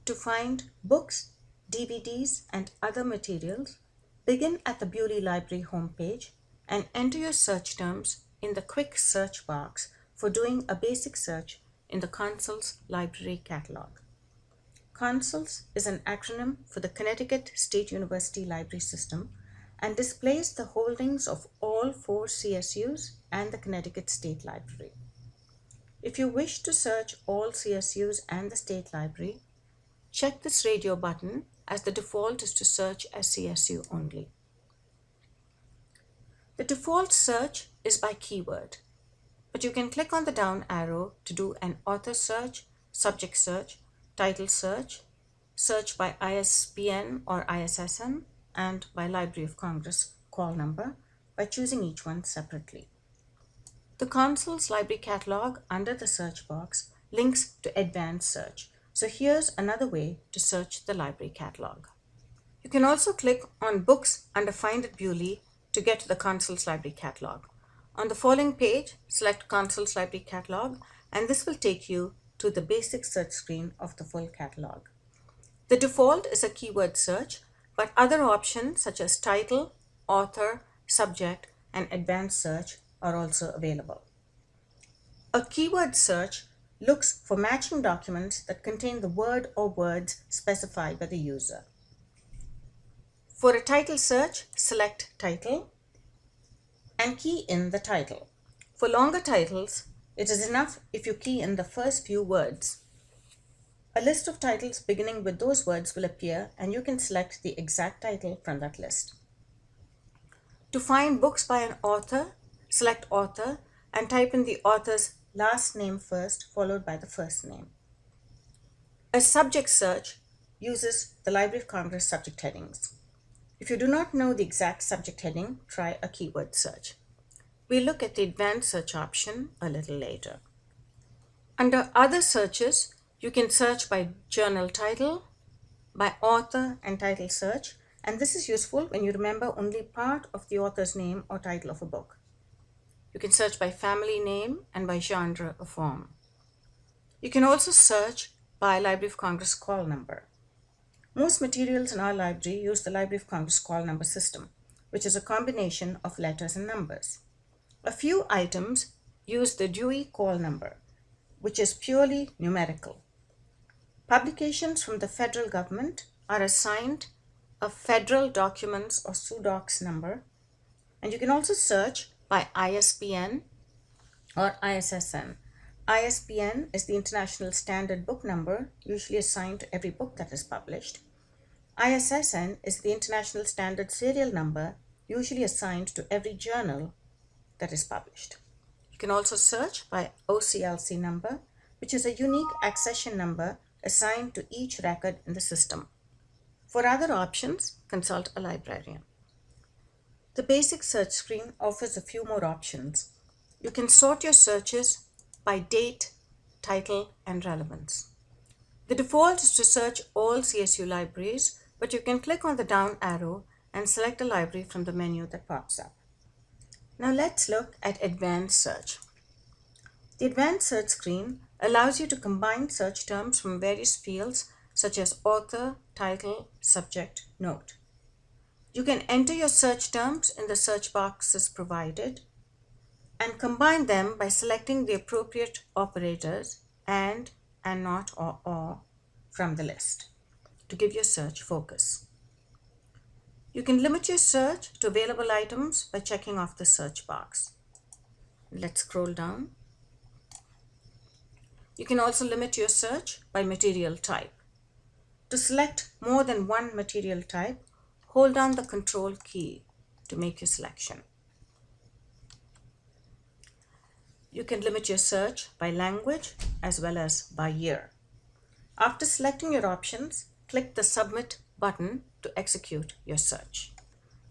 To find books, DVDs, and other materials, begin at the Bewley Library homepage and enter your search terms in the quick search box for doing a basic search in the CONSULS Library Catalog. CONSULS is an acronym for the Connecticut State University Library System and displays the holdings of all 4 CSUs and the Connecticut State Library. If you wish to search all CSUs and the State Library, check this radio button, as the default is to search as CSU only. The default search is by keyword, but you can click on the down arrow to do an author search, subject search, title search, search by ISBN or ISSN, and by Library of Congress call number by choosing each one separately. The CONSULS Library Catalog under the search box links to advanced search. So here's another way to search the library catalog. You can also click on Books under Find at Bewley to get to the CONSULS Library Catalog. On the following page, select CONSULS Library Catalog, and this will take you to the basic search screen of the full catalog. The default is a keyword search, but other options such as title, author, subject, and advanced search are also available. A keyword search looks for matching documents that contain the word or words specified by the user. For a title search, select title and key in the title. For longer titles, it is enough if you key in the first few words. A list of titles beginning with those words will appear, and you can select the exact title from that list. To find books by an author, select author and type in the author's last name first, followed by the first name. A subject search uses the Library of Congress subject headings. If you do not know the exact subject heading, try a keyword search. We'll look at the advanced search option a little later. Under other searches, you can search by journal title, by author and title search, and this is useful when you remember only part of the author's name or title of a book. You can search by family name and by genre or form. You can also search by Library of Congress call number. Most materials in our library use the Library of Congress call number system, which is a combination of letters and numbers. A few items use the Dewey call number, which is purely numerical. Publications from the federal government are assigned a Federal Documents or SUDOCS number, and you can also search by ISBN or ISSN. ISBN is the International Standard Book Number, usually assigned to every book that is published. ISSN is the International Standard Serial Number, usually assigned to every journal that is published. You can also search by OCLC number, which is a unique accession number assigned to each record in the system. For other options, consult a librarian. The basic search screen offers a few more options. You can sort your searches by date, title, and relevance. The default is to search all CSU libraries, but you can click on the down arrow and select a library from the menu that pops up. Now let's look at advanced search. The advanced search screen allows you to combine search terms from various fields such as author, title, subject, note. You can enter your search terms in the search boxes provided and combine them by selecting the appropriate operators and not, or from the list to give your search focus. You can limit your search to available items by checking off the search box. Let's scroll down. You can also limit your search by material type. To select more than one material type, hold down the Control key to make your selection. You can limit your search by language as well as by year. After selecting your options, click the Submit button to execute your search.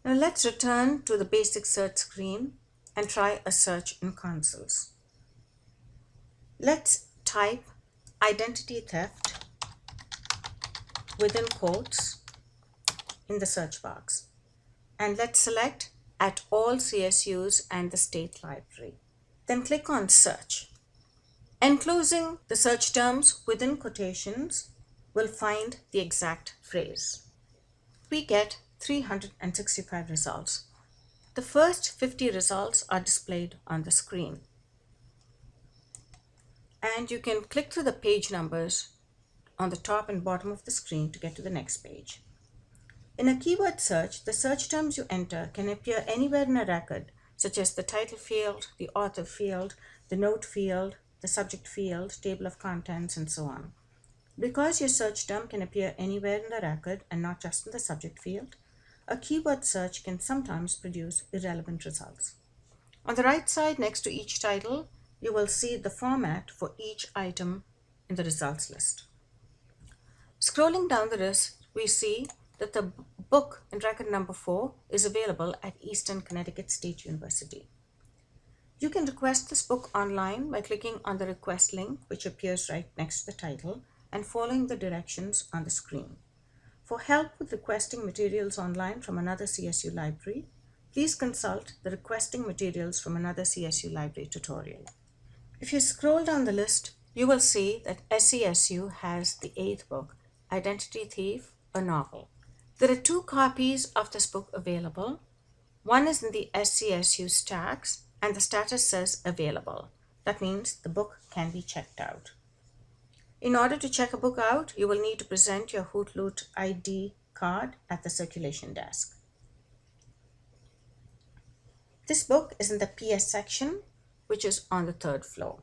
Now let's return to the basic search screen and try a search in CONSULS. Let's type identity theft within quotes in the search box, and let's select at all CSUs and the State Library. Then click on Search. Enclosing the search terms within quotations will find the exact phrase. We get 365 results. The first 50 results are displayed on the screen. And you can click through the page numbers on the top and bottom of the screen to get to the next page. In a keyword search, the search terms you enter can appear anywhere in a record, such as the title field, the author field, the note field, the subject field, table of contents, and so on. Because your search term can appear anywhere in the record and not just in the subject field, a keyword search can sometimes produce irrelevant results. On the right side next to each title, you will see the format for each item in the results list. Scrolling down the list, we see that the book in record number 4 is available at Eastern Connecticut State University. You can request this book online by clicking on the request link, which appears right next to the title, and following the directions on the screen. For help with requesting materials online from another CSU library, please consult the Requesting Materials from Another CSU Library tutorial. If you scroll down the list, you will see that SCSU has the 8th book, Identity Thief, a novel. There are 2 copies of this book available. One is in the SCSU stacks and the status says available. That means the book can be checked out. In order to check a book out, you will need to present your Hootloot ID card at the circulation desk. This book is in the PS section, which is on the 3rd floor.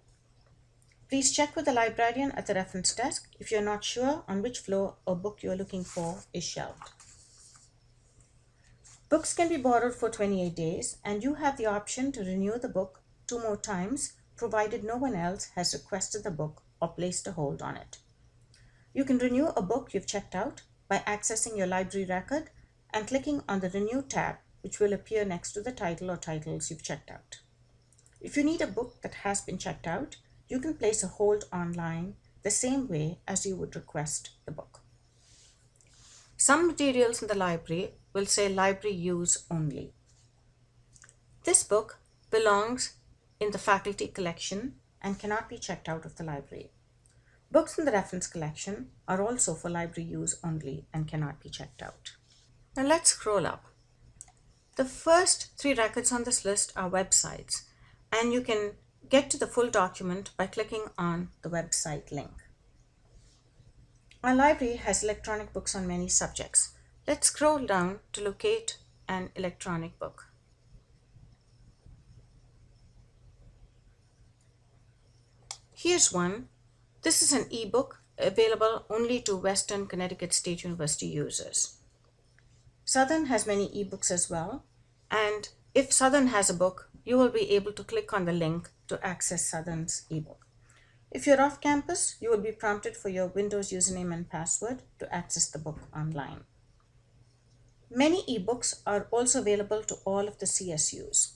Please check with the librarian at the reference desk if you're not sure on which floor a book you're looking for is shelved. Books can be borrowed for 28 days, and you have the option to renew the book 2 more times, provided no one else has requested the book or placed a hold on it. You can renew a book you've checked out by accessing your library record and clicking on the Renew tab, which will appear next to the title or titles you've checked out. If you need a book that has been checked out, you can place a hold online the same way as you would request the book. Some materials in the library will say library use only. This book belongs in the faculty collection and cannot be checked out of the library. Books in the reference collection are also for library use only and cannot be checked out. Now let's scroll up. The first 3 records on this list are websites, and you can get to the full document by clicking on the website link. Our library has electronic books on many subjects. Let's scroll down to locate an electronic book. Here's one. This is an ebook available only to Western Connecticut State University users. Southern has many ebooks as well, and if Southern has a book, you will be able to click on the link to access Southern's ebook. If you're off campus, you will be prompted for your Windows username and password to access the book online. Many ebooks are also available to all of the CSUs.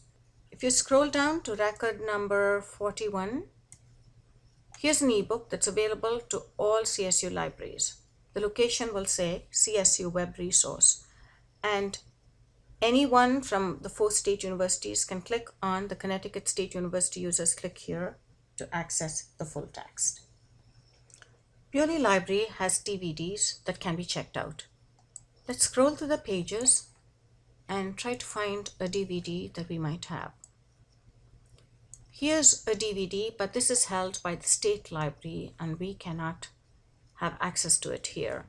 If you scroll down to record number 41, here's an ebook that's available to all CSU libraries. The location will say CSU Web Resource, and anyone from the 4 state universities can click on the Connecticut State University users click here to access the full text. Purely Library has DVDs that can be checked out. Let's scroll through the pages and try to find a DVD that we might have. Here's a DVD, but this is held by the state library and we cannot have access to it here.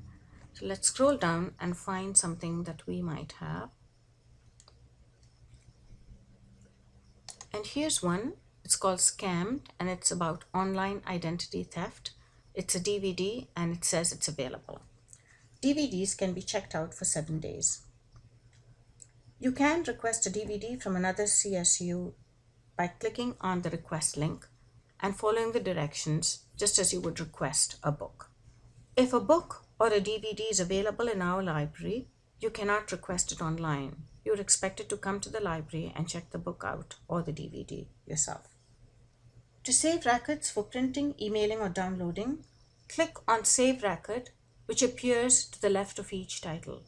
So let's scroll down and find something that we might have. And here's one. It's called Scammed and it's about online identity theft. It's a DVD and it says it's available. DVDs can be checked out for 7 days. You can request a DVD from another CSU by clicking on the request link and following the directions just as you would request a book. If a book or a DVD is available in our library, you cannot request it online. You're expected to come to the library and check the book out or the DVD yourself. To save records for printing, emailing, or downloading, click on Save Record, which appears to the left of each title.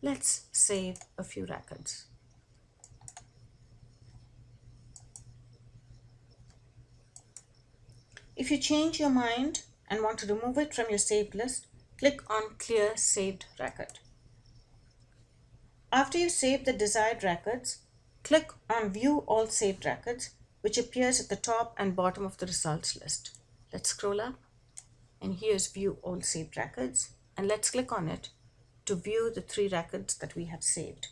Let's save a few records. If you change your mind and want to remove it from your saved list, Click on Clear Saved Record. After you save the desired records, click on View All Saved Records, which appears at the top and bottom of the results list. Let's scroll up, and here's View All Saved Records, and let's click on it to view the 3 records that we have saved.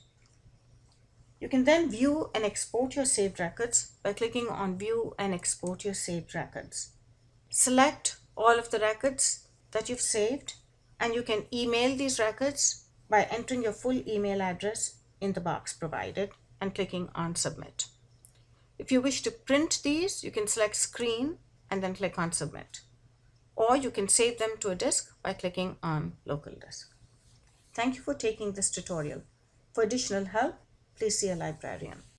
You can then view and export your saved records by clicking on View and Export Your Saved Records. Select all of the records that you've saved, and you can email these records by entering your full email address in the box provided and clicking on Submit. If you wish to print these, you can select Screen and then click on Submit. Or you can save them to a disk by clicking on Local Disk. Thank you for taking this tutorial. For additional help, please see a librarian.